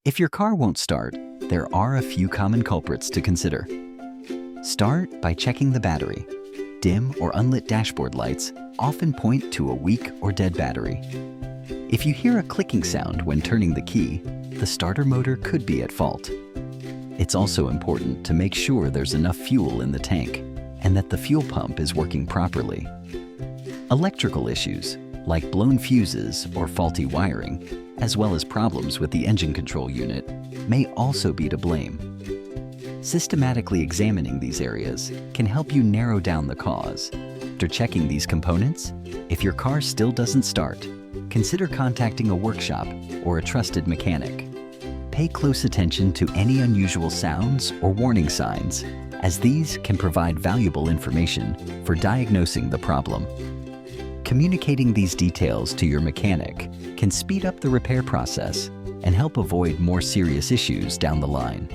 If your car won't start, there are a few common culprits to consider. Start by checking the battery. Dim or unlit dashboard lights often point to a weak or dead battery. If you hear a clicking sound when turning the key, the starter motor could be at fault. It's also important to make sure there's enough fuel in the tank and that the fuel pump is working properly. Electrical issues, like blown fuses or faulty wiring, as well as problems with the engine control unit, may also be to blame. Systematically examining these areas can help you narrow down the cause. After checking these components, if your car still doesn't start, consider contacting a workshop or a trusted mechanic. Pay close attention to any unusual sounds or warning signs, as these can provide valuable information for diagnosing the problem. Communicating these details to your mechanic can speed up the repair process and help avoid more serious issues down the line.